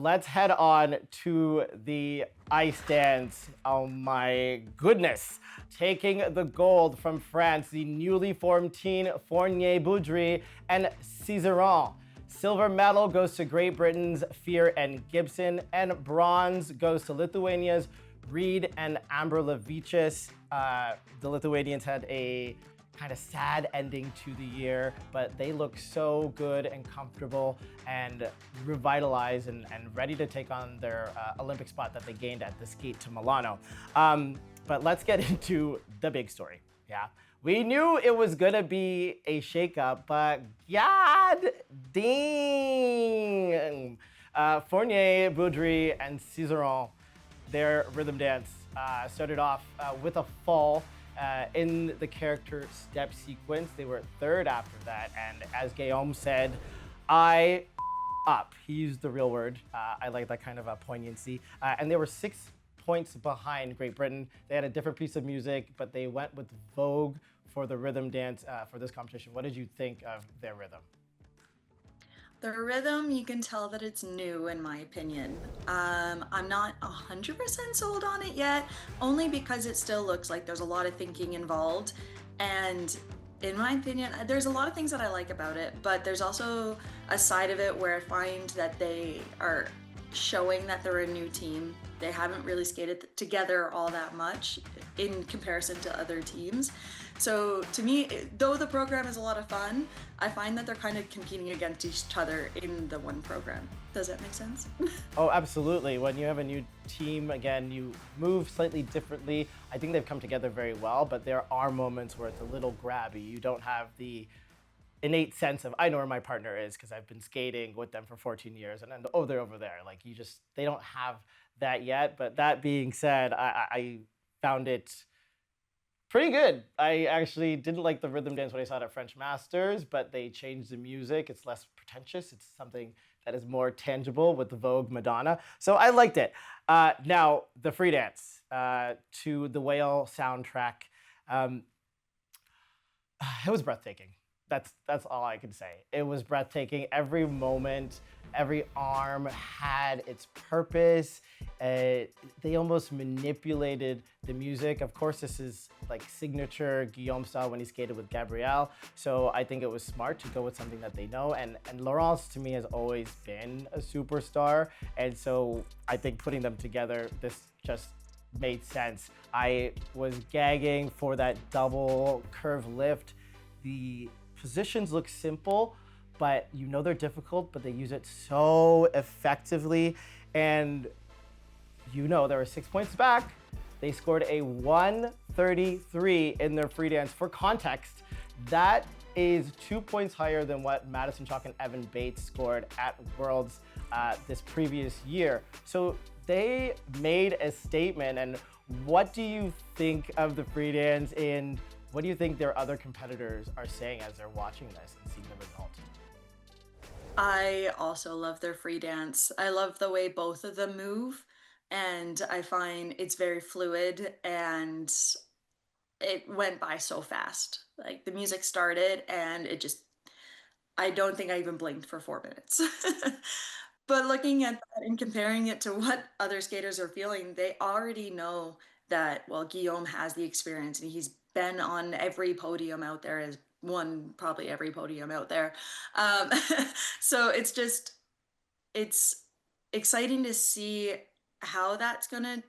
let's head on to the ice dance. Oh my goodness. Taking the gold from France, the newly formed team Fournier Beaudry and Cizeron. Silver medal goes to Great Britain's Fear and Gibson, and bronze goes to Lithuania's Reed and Amber Levichis. The Lithuanians had a kind of sad ending to the year, but they look so good and comfortable and revitalized and ready to take on their Olympic spot that they gained at the skate to Milano. But let's get into the big story. Yeah, we knew it was gonna be a shakeup, but god dang! Fournier, Beaudry, and Cizeron, their rhythm dance started off with a fall in the character step sequence. They were third after that, and as Guillaume said, I up. He used the real word. I like that kind of poignancy. And they were 6 points behind Great Britain. They had a different piece of music, but they went with Vogue for the rhythm dance for this competition. What did you think of their rhythm? The rhythm, you can tell that it's new in my opinion. I'm not 100% sold on it yet, only because it still looks like there's a lot of thinking involved. And in my opinion, there's a lot of things that I like about it, but there's also a side of it where I find that they are showing that they're a new team. They haven't really skated together all that much in comparison to other teams. So to me, though the program is a lot of fun, I find that they're kind of competing against each other in the one program. Does that make sense? Oh, absolutely. When you have a new team, again, you move slightly differently. I think they've come together very well, but there are moments where it's a little grabby. You don't have the innate sense of, I know where my partner is because I've been skating with them for 14 years and then, oh, they're over there. Like they don't have that yet. But that being said, I found it pretty good. I actually didn't like the rhythm dance when I saw it at French Masters, but they changed the music. It's less pretentious. It's something that is more tangible with the Vogue Madonna. So I liked it. Now, the free dance to the Whale soundtrack. It was breathtaking. That's all I can say. It was breathtaking. Every moment, every arm had its purpose. They almost manipulated the music. Of course, this is like signature Guillaume style when he skated with Gabrielle. So I think it was smart to go with something that they know. And Laurence, to me, has always been a superstar. And so I think putting them together, this just made sense. I was gagging for that double curve lift. The positions look simple, but you know they're difficult, but they use it so effectively. And you know, they were 6 points back. They scored a 133 in their free dance. For context, that is 2 points higher than what Madison Chalk and Evan Bates scored at Worlds this previous year. So they made a statement. And what do you think of the free dance, and what do you think their other competitors are saying as they're watching this and seeing the result? I also love their free dance. I love the way both of them move, and I find it's very fluid and it went by so fast. Like the music started and I don't think I even blinked for 4 minutes. But looking at that and comparing it to what other skaters are feeling, they already know that, well, Guillaume has the experience and he's been on every podium out there, has won probably every podium out there. Um, so it's exciting to see how that's going to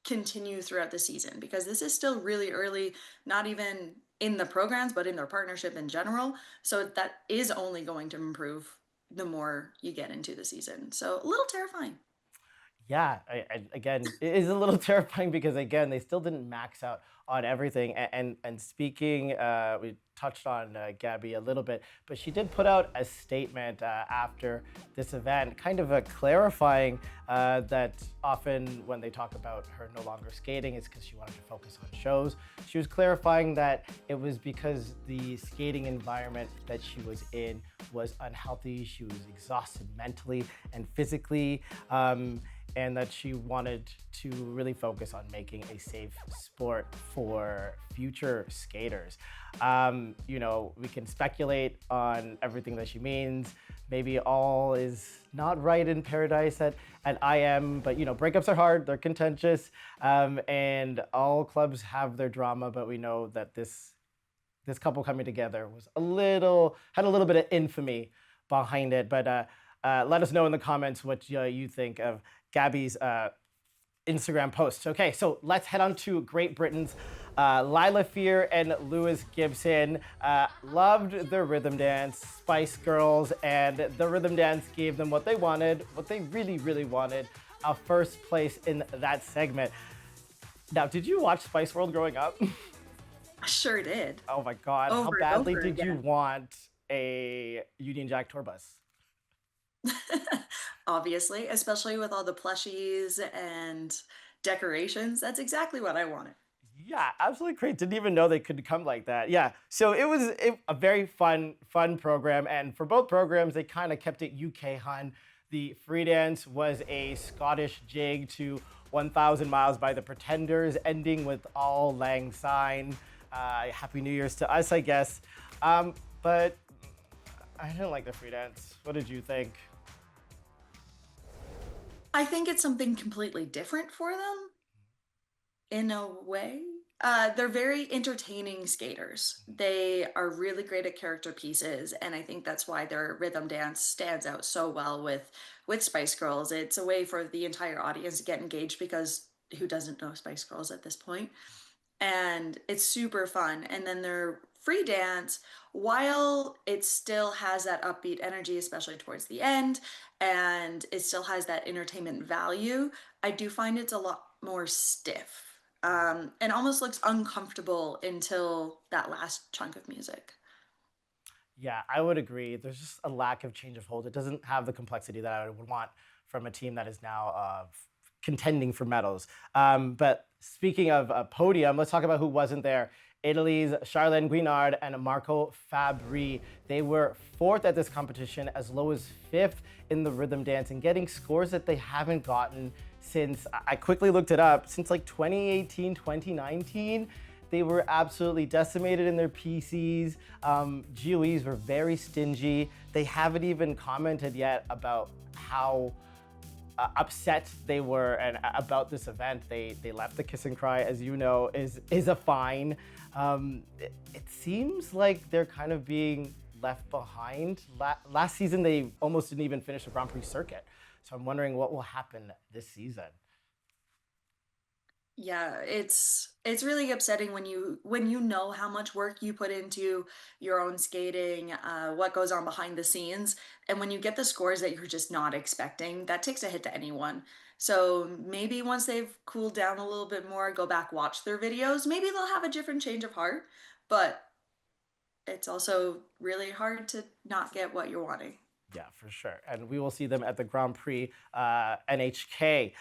continue throughout the season, because this is still really early, not even in the programs, but in their partnership in general. So that is only going to improve the more you get into the season. So a little terrifying. Yeah, again, it is a little terrifying because, again, they still didn't max out on everything. And speaking, we touched on Gabby a little bit, but she did put out a statement after this event, kind of clarifying that often when they talk about her no longer skating, it's because she wanted to focus on shows. She was clarifying that it was because the skating environment that she was in was unhealthy. She was exhausted mentally and physically. And that she wanted to really focus on making a safe sport for future skaters. You know, we can speculate on everything that she means. maybe all is not right in paradise at IM, but breakups are hard, they're contentious, and all clubs have their drama, but we know that this couple coming together was had a little bit of infamy behind it. But let us know in the comments what you think of Gabby's Instagram posts. Okay, so let's head on to Great Britain's Lila Fear and Lewis Gibson. Loved the rhythm dance, Spice Girls, and the rhythm dance gave them what they wanted, what they really, really wanted, a first place in that segment. Now, did you watch Spice World growing up? I sure did. Oh my God, how Over and badly over did you again. want a Union Jack tour bus? Obviously, especially with all the plushies and decorations. That's exactly what I wanted. Yeah, absolutely great. Didn't even know they could come like that. Yeah, so it was a very fun program, and for both programs, they kind of kept it UK hun. The free dance was a Scottish jig to 1,000 Miles by the Pretenders, ending with All Lang Syne. Happy New Year's to us, I guess. But I didn't like the free dance. What did you think? I think it's something completely different for them in a way. They're very entertaining skaters. They are really great at character pieces, and I think that's why their rhythm dance stands out so well with Spice Girls. It's a way for the entire audience to get engaged because who doesn't know Spice Girls at this point? And it's super fun. And then their free dance, while it still has that upbeat energy, especially towards the end, and it still has that entertainment value, I do find it's a lot more stiff. And almost looks uncomfortable until that last chunk of music. Yeah, I would agree. There's just a lack of change of hold. It doesn't have the complexity that I would want from a team that is now contending for medals. But speaking of a podium, let's talk about who wasn't there. Italy's Charlène Guinard and Marco Fabri. They were fourth at this competition, as low as fifth in the rhythm dance, and getting scores that they haven't gotten since, I quickly looked it up, since like 2018, 2019. They were absolutely decimated in their PCs. GOEs were very stingy. They haven't even commented yet about how upset they were and about this event. They left the kiss and cry, as you know, is a fine. It seems like they're kind of being left behind. Last season, they almost didn't even finish the Grand Prix circuit. So I'm wondering what will happen this season. Yeah, it's really upsetting when you know how much work you put into your own skating, what goes on behind the scenes, and when you get the scores that you're just not expecting, that takes a hit to anyone. So maybe once they've cooled down a little bit more, go back, watch their videos, maybe they'll have a different change of heart, but it's also really hard to not get what you're wanting. Yeah, for sure. And we will see them at the Grand Prix NHK.